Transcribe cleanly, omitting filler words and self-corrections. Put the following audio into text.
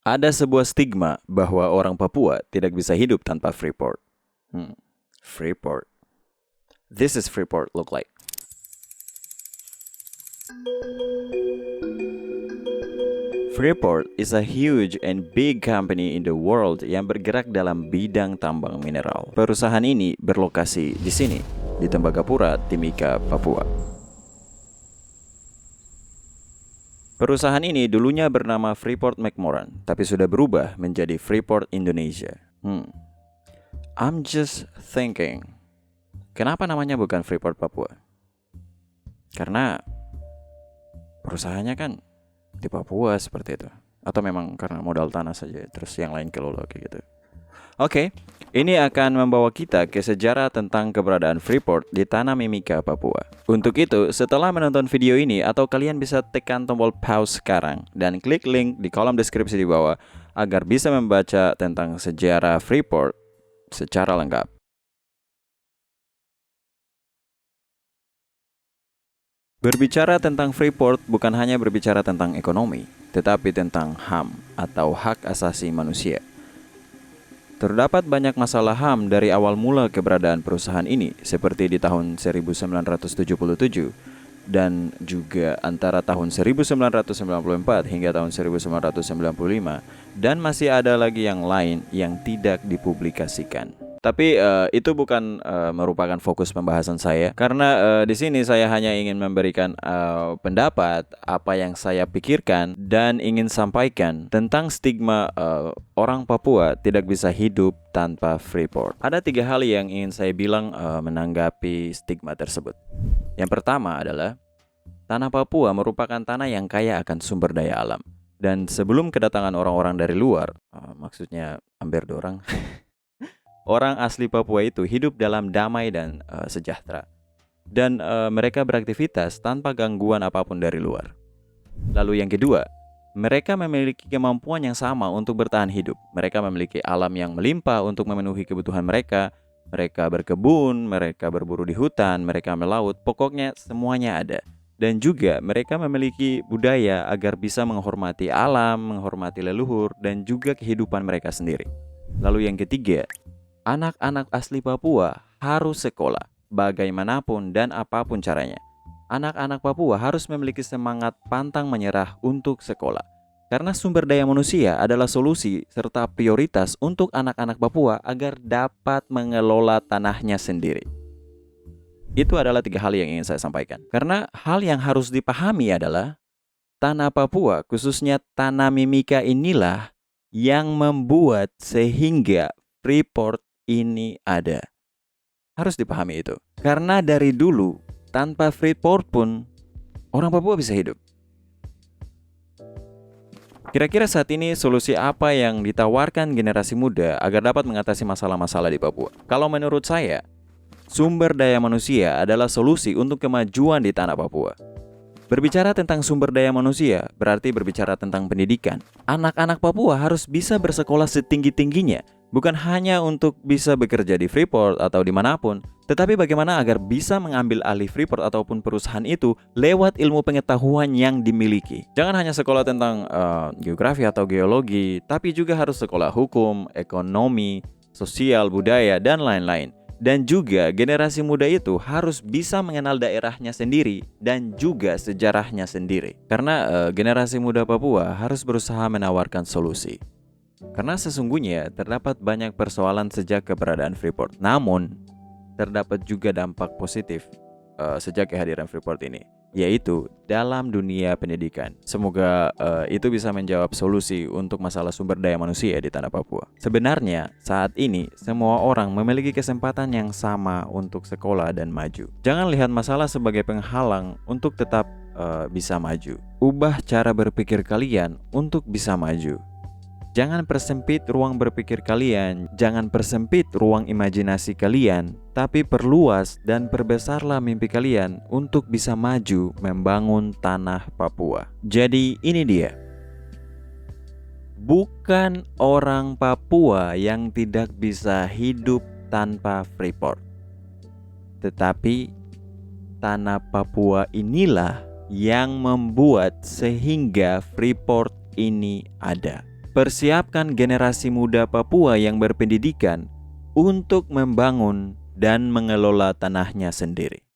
Ada sebuah stigma bahwa orang Papua tidak bisa hidup tanpa Freeport. Freeport. This is Freeport look like. Freeport is a huge and big company in the world yang bergerak dalam bidang tambang mineral. Perusahaan ini berlokasi di sini, di Tembagapura, Timika, Papua. Perusahaan ini dulunya bernama Freeport McMoran, tapi sudah berubah menjadi Freeport Indonesia. I'm just thinking, kenapa namanya bukan Freeport Papua? Karena perusahaannya kan di Papua seperti itu. Atau memang karena modal tanah saja, terus yang lain kelola kayak gitu. Oke, ini akan membawa kita ke sejarah tentang keberadaan Freeport di tanah Mimika, Papua. Untuk itu, setelah menonton video ini, atau kalian bisa tekan tombol pause sekarang dan klik link di kolom deskripsi di bawah agar bisa membaca tentang sejarah Freeport secara lengkap. Berbicara tentang Freeport bukan hanya berbicara tentang ekonomi, tetapi tentang HAM atau hak asasi manusia. Terdapat banyak masalah HAM dari awal mula keberadaan perusahaan ini, seperti di tahun 1977 dan juga antara tahun 1994 hingga tahun 1995, dan masih ada lagi yang lain yang tidak dipublikasikan. Tapi itu bukan merupakan fokus pembahasan saya, karena di sini saya hanya ingin memberikan pendapat apa yang saya pikirkan dan ingin sampaikan tentang stigma orang Papua tidak bisa hidup tanpa Freeport. Ada 3 hal yang ingin saya bilang menanggapi stigma tersebut. Yang pertama adalah tanah Papua merupakan tanah yang kaya akan sumber daya alam. Dan sebelum kedatangan orang-orang dari luar, maksudnya hampir dorang, orang asli Papua itu hidup dalam damai dan sejahtera. Dan mereka beraktivitas tanpa gangguan apapun dari luar. Lalu yang kedua, mereka memiliki kemampuan yang sama untuk bertahan hidup. Mereka memiliki alam yang melimpah untuk memenuhi kebutuhan mereka. Mereka berkebun, mereka berburu di hutan, mereka melaut, pokoknya semuanya ada. Dan juga mereka memiliki budaya agar bisa menghormati alam, menghormati leluhur, dan juga kehidupan mereka sendiri. Lalu yang ketiga, anak-anak asli Papua harus sekolah, bagaimanapun dan apapun caranya. Anak-anak Papua harus memiliki semangat pantang menyerah untuk sekolah. Karena sumber daya manusia adalah solusi serta prioritas untuk anak-anak Papua agar dapat mengelola tanahnya sendiri. Itu adalah 3 hal yang ingin saya sampaikan. Karena hal yang harus dipahami adalah tanah Papua, khususnya tanah Mimika inilah yang membuat sehingga Freeport ini ada. Harus dipahami itu. Karena dari dulu tanpa Freeport pun orang Papua bisa hidup. Kira-kira saat ini solusi apa yang ditawarkan generasi muda agar dapat mengatasi masalah-masalah di Papua? Kalau menurut saya, sumber daya manusia adalah solusi untuk kemajuan di tanah Papua. Berbicara tentang sumber daya manusia berarti berbicara tentang pendidikan. Anak-anak Papua harus bisa bersekolah setinggi-tingginya, bukan hanya untuk bisa bekerja di Freeport atau dimanapun, tetapi bagaimana agar bisa mengambil alih Freeport ataupun perusahaan itu lewat ilmu pengetahuan yang dimiliki. Jangan hanya sekolah tentang geografi atau geologi, tapi juga harus sekolah hukum, ekonomi, sosial, budaya, dan lain-lain. Dan juga generasi muda itu harus bisa mengenal daerahnya sendiri dan juga sejarahnya sendiri. Karena generasi muda Papua harus berusaha menawarkan solusi. Karena sesungguhnya terdapat banyak persoalan sejak keberadaan Freeport. Namun terdapat juga dampak positif sejak kehadiran Freeport ini, yaitu dalam dunia pendidikan. Semoga itu bisa menjawab solusi untuk masalah sumber daya manusia di tanah Papua. Sebenarnya saat ini semua orang memiliki kesempatan yang sama untuk sekolah dan maju. Jangan lihat masalah sebagai penghalang untuk tetap bisa maju. Ubah cara berpikir kalian untuk bisa maju. Jangan persempit ruang berpikir kalian, jangan persempit ruang imajinasi kalian, tapi perluas dan perbesarlah mimpi kalian untuk bisa maju membangun tanah Papua. Jadi ini dia. Bukan orang Papua yang tidak bisa hidup tanpa Freeport, tetapi tanah Papua inilah yang membuat sehingga Freeport ini ada. Persiapkan generasi muda Papua yang berpendidikan untuk membangun dan mengelola tanahnya sendiri.